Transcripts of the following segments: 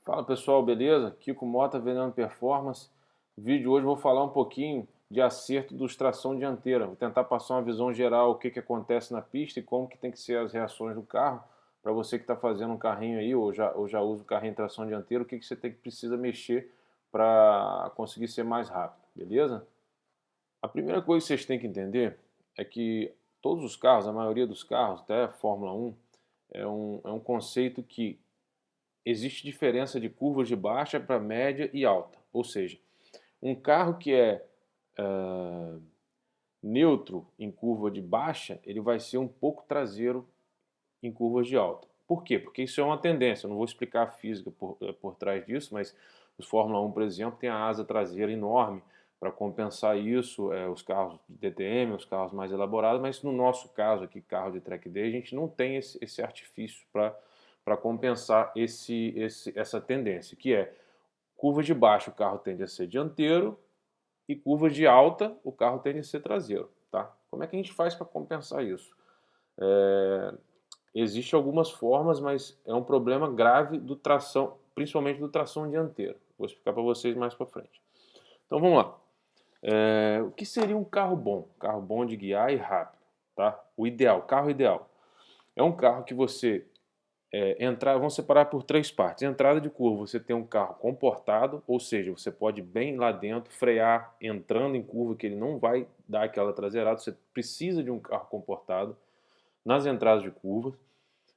Fala pessoal, beleza? Kiko Mota, Veneno Performance. No vídeo de hoje eu vou falar um pouquinho de acerto dos tração dianteira. Vou tentar passar uma visão geral o que acontece na pista e como que tem que ser as reações do carro. Para você que está fazendo um carrinho aí ou já usa o carrinho em tração dianteira, o que você precisa mexer para conseguir ser mais rápido, beleza? A primeira coisa que vocês têm que entender é que todos os carros, a maioria dos carros, até a Fórmula 1, é um conceito que existe diferença de curvas de baixa para média e alta. Ou seja, um carro que é neutro em curva de baixa, ele vai ser um pouco traseiro em curvas de alta. Por quê? Porque isso é uma tendência. Eu não vou explicar a física por trás disso, mas os Fórmula 1, por exemplo, tem a asa traseira enorme para compensar isso, os carros de DTM, os carros mais elaborados, mas no nosso caso aqui, carro de track day, a gente não tem esse artifício para compensar essa tendência, que é curva de baixo o carro tende a ser dianteiro e curva de alta o carro tende a ser traseiro. Tá? Como é que a gente faz para compensar isso? Existem algumas formas, mas é um problema grave do tração, principalmente do tração dianteira. Vou explicar para vocês mais para frente. Então vamos lá. O que seria um carro bom? Carro bom de guiar e rápido. Tá? O ideal, carro ideal. É um carro que você vamos separar por três partes. Entrada de curva, você tem um carro comportado, ou seja, você pode ir bem lá dentro, frear entrando em curva, que ele não vai dar aquela traseirada. Você precisa de um carro comportado nas entradas de curvas.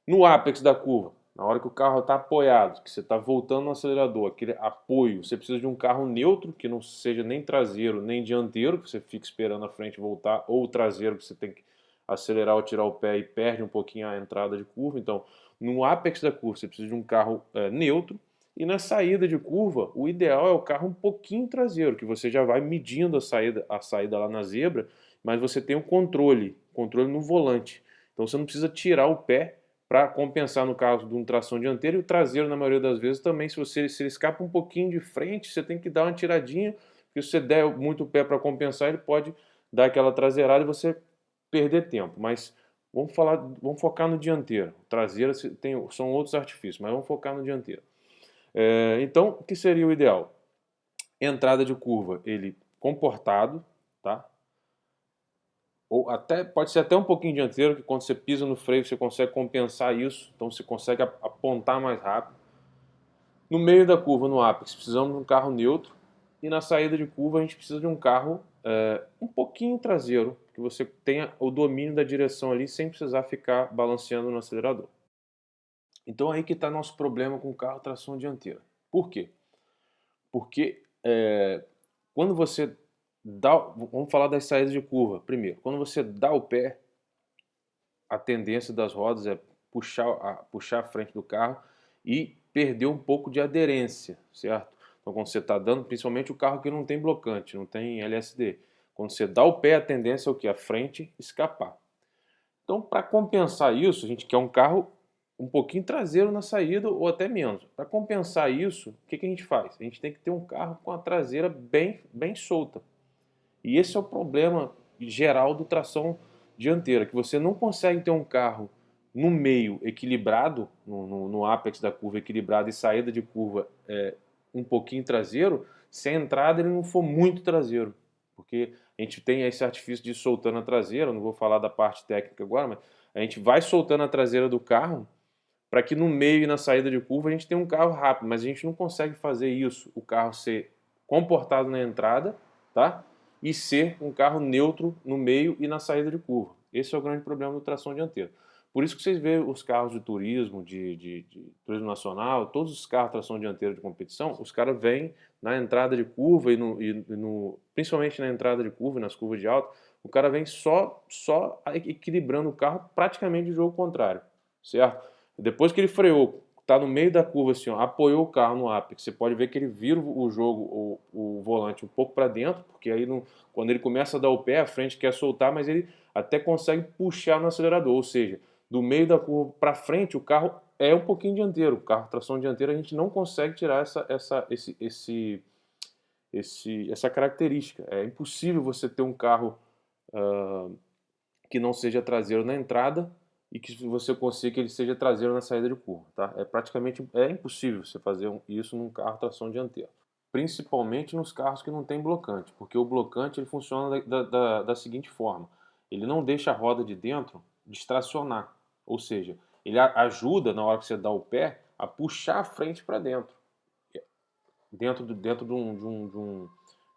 No ápex da curva, na hora que o carro está apoiado, que você está voltando no acelerador, aquele apoio, você precisa de um carro neutro, que não seja nem traseiro nem dianteiro, que você fique esperando a frente voltar, ou o traseiro, que você tem que acelerar ou tirar o pé e perde um pouquinho a entrada de curva. Então, no ápex da curva, você precisa de um carro neutro, e na saída de curva, o ideal é o carro um pouquinho traseiro, que você já vai medindo a saída lá na zebra, mas você tem o controle no volante. Então você não precisa tirar o pé para compensar no caso de um tração dianteira, e o traseiro, na maioria das vezes, também, se ele escapa um pouquinho de frente, você tem que dar uma tiradinha, porque se você der muito o pé para compensar, ele pode dar aquela traseirada e você perder tempo. Mas vamos focar no dianteiro. Traseiro são outros artifícios, mas vamos focar no dianteiro. Então, o que seria o ideal? Entrada de curva, ele comportado, tá? Ou até pode ser até um pouquinho dianteiro, que quando você pisa no freio você consegue compensar isso, então você consegue apontar mais rápido. No meio da curva, no ápice, precisamos de um carro neutro, e na saída de curva a gente precisa de um carro um pouquinho traseiro, que você tenha o domínio da direção ali sem precisar ficar balanceando no acelerador. Então aí que está nosso problema com o carro tração dianteira. Por quê? Porque quando você vamos falar das saídas de curva primeiro. Quando você dá o pé, a tendência das rodas é puxar a frente do carro e perder um pouco de aderência, certo? Então, quando você está dando, principalmente o carro que não tem blocante, não tem LSD, quando você dá o pé, a tendência é o que? A frente escapar. Então, para compensar isso, a gente quer um carro um pouquinho traseiro na saída ou até menos. Para compensar isso, o que a gente faz? A gente tem que ter um carro com a traseira bem solta. E esse é o problema geral do tração dianteira, que você não consegue ter um carro no meio equilibrado, no ápex da curva equilibrado e saída de curva um pouquinho traseiro, se a entrada ele não for muito traseiro. Porque a gente tem esse artifício de ir soltando a traseira, não vou falar da parte técnica agora, mas a gente vai soltando a traseira do carro para que no meio e na saída de curva a gente tenha um carro rápido, mas a gente não consegue fazer isso, o carro ser comportado na entrada, tá? E ser um carro neutro no meio e na saída de curva. Esse é o grande problema do tração dianteira. Por isso que vocês vê os carros de turismo, de turismo nacional, todos os carros de tração dianteira de competição, os caras vêm na entrada de curva principalmente na entrada de curva, nas curvas de alta, o cara vem só equilibrando o carro praticamente de jogo contrário, certo? Depois que ele freou, tá no meio da curva assim, ó, apoiou o carro no apex, você pode ver que ele vira o jogo, o volante um pouco para dentro, porque aí quando ele começa a dar o pé, a frente quer soltar, mas ele até consegue puxar no acelerador, ou seja, do meio da curva para frente o carro é um pouquinho dianteiro, o carro tração dianteira a gente não consegue tirar essa característica, é impossível você ter um carro que não seja traseiro na entrada e que você consiga que ele seja traseiro na saída de curva, tá? É impossível você fazer isso num carro tração dianteira, principalmente nos carros que não tem blocante, porque o blocante ele funciona da seguinte forma: ele não deixa a roda de dentro distracionar, ou seja, ele ajuda na hora que você dá o pé a puxar a frente para dentro, dentro de um,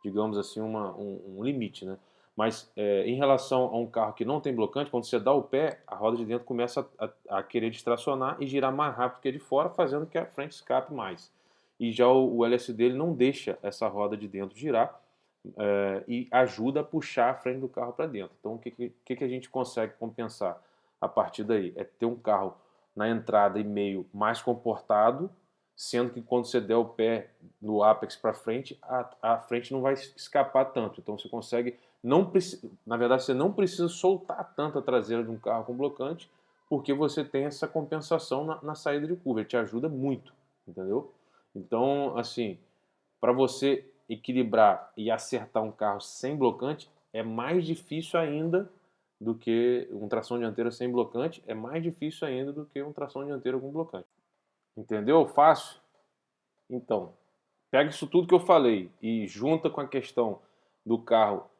digamos assim, um limite, né? Mas em relação a um carro que não tem blocante, quando você dá o pé, a roda de dentro começa a querer distracionar e girar mais rápido que a de fora, fazendo que a frente escape mais. E já o LSD ele não deixa essa roda de dentro girar e ajuda a puxar a frente do carro para dentro. Então, o que a gente consegue compensar a partir daí? É ter um carro na entrada e meio mais comportado, sendo que quando você der o pé no apex para frente, a frente não vai escapar tanto. Então você consegue, na verdade você não precisa soltar tanto a traseira de um carro com blocante, porque você tem essa compensação na saída de curva, ele te ajuda muito, entendeu? Então, assim, para você equilibrar e acertar um carro sem blocante é mais difícil ainda do que um tração dianteira sem blocante, é mais difícil ainda do que um tração dianteira com blocante. Entendeu? Fácil? Então, pega isso tudo que eu falei e junta com a questão do carro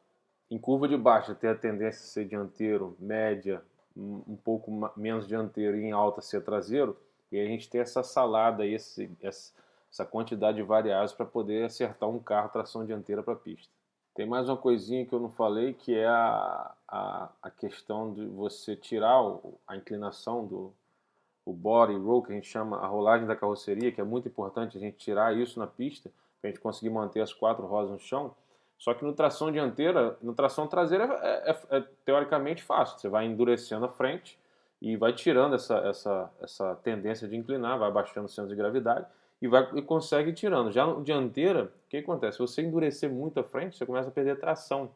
em curva de baixa ter a tendência a ser dianteiro, média, um pouco menos dianteiro e em alta ser traseiro, e a gente tem essa salada aí, essa quantidade de variáveis para poder acertar um carro tração dianteira para a pista. Tem mais uma coisinha que eu não falei, que é a questão de você tirar a inclinação o body roll, que a gente chama a rolagem da carroceria, que é muito importante a gente tirar isso na pista, para a gente conseguir manter as quatro rodas no chão. Só que no tração dianteira, no tração traseira é teoricamente fácil. Você vai endurecendo a frente e vai tirando essa tendência de inclinar, vai abaixando o centro de gravidade e consegue ir tirando. Já no dianteira, o que acontece? Se você endurecer muito a frente, você começa a perder tração.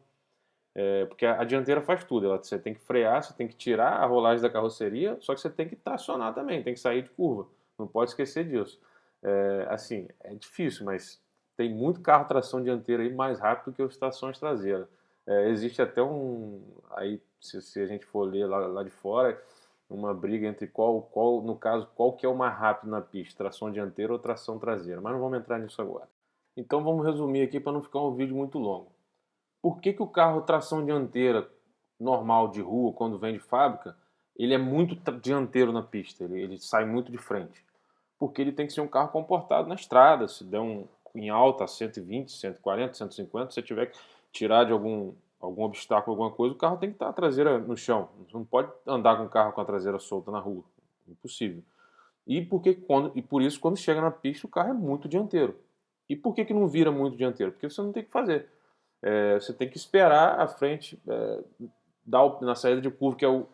Porque a dianteira faz tudo. Você tem que frear, você tem que tirar a rolagem da carroceria, só que você tem que tracionar também, tem que sair de curva. Não pode esquecer disso. Assim, é difícil, mas tem muito carro tração dianteira aí mais rápido que as trações traseiras. Existe até aí se a gente for ler lá de fora, uma briga entre no caso, qual que é o mais rápido na pista, tração dianteira ou tração traseira. Mas não vamos entrar nisso agora. Então vamos resumir aqui para não ficar um vídeo muito longo. Por que o carro tração dianteira normal de rua, quando vem de fábrica, ele é muito dianteiro na pista, ele sai muito de frente? Porque ele tem que ser um carro comportado na estrada, se der em alta a 120, 140, 150, se você tiver que tirar de algum obstáculo, alguma coisa, o carro tem que estar a traseira no chão. Você não pode andar com o carro com a traseira solta na rua. Impossível. E por isso, quando chega na pista, o carro é muito dianteiro. E por que não vira muito dianteiro? Porque você não tem que fazer. Você tem que esperar a frente dar na saída de curva, que é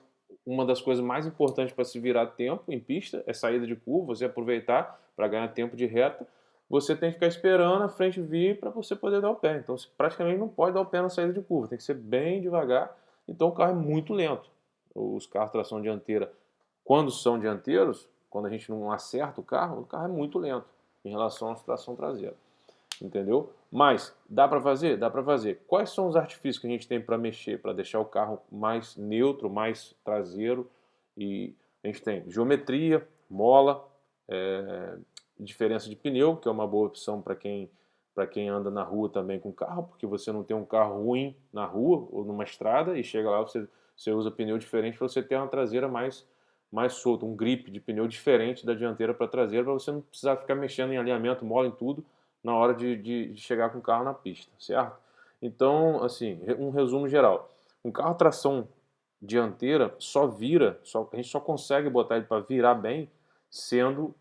uma das coisas mais importantes para se virar tempo em pista, é saída de curva, você aproveitar para ganhar tempo de reta. Você tem que ficar esperando a frente vir para você poder dar o pé. Então, você praticamente não pode dar o pé na saída de curva, tem que ser bem devagar. Então, o carro é muito lento. Os carros tração dianteira, quando são dianteiros, quando a gente não acerta o carro é muito lento em relação à tração traseira. Entendeu? Mas dá para fazer? Dá para fazer. Quais são os artifícios que a gente tem para mexer, para deixar o carro mais neutro, mais traseiro? E a gente tem geometria, mola, diferença de pneu, que é uma boa opção para quem anda na rua também com carro, porque você não tem um carro ruim na rua ou numa estrada e chega lá você usa pneu diferente para você ter uma traseira mais solta, um grip de pneu diferente da dianteira para traseira, para você não precisar ficar mexendo em alinhamento, mola em tudo na hora de chegar com o carro na pista, certo? Então, assim, um resumo geral. Um carro tração dianteira a gente só consegue botar ele para virar bem sendo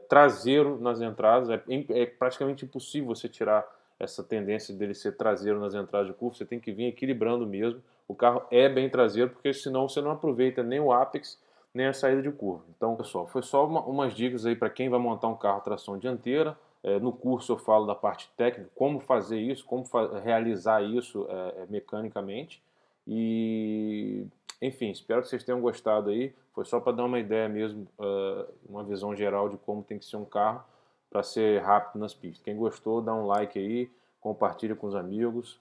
traseiro nas entradas. É praticamente impossível você tirar essa tendência dele ser traseiro nas entradas de curva. Você tem que vir equilibrando mesmo. O carro é bem traseiro, porque senão você não aproveita nem o apex, nem a saída de curva. Então, pessoal, foi só umas dicas aí para quem vai montar um carro tração dianteira. No curso eu falo da parte técnica, como fazer isso, como realizar isso mecanicamente. E, enfim, espero que vocês tenham gostado aí. Foi só para dar uma ideia mesmo, uma visão geral de como tem que ser um carro para ser rápido nas pistas. Quem gostou, dá um like aí, compartilha com os amigos.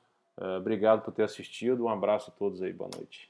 Obrigado por ter assistido. Um abraço a todos aí, boa noite.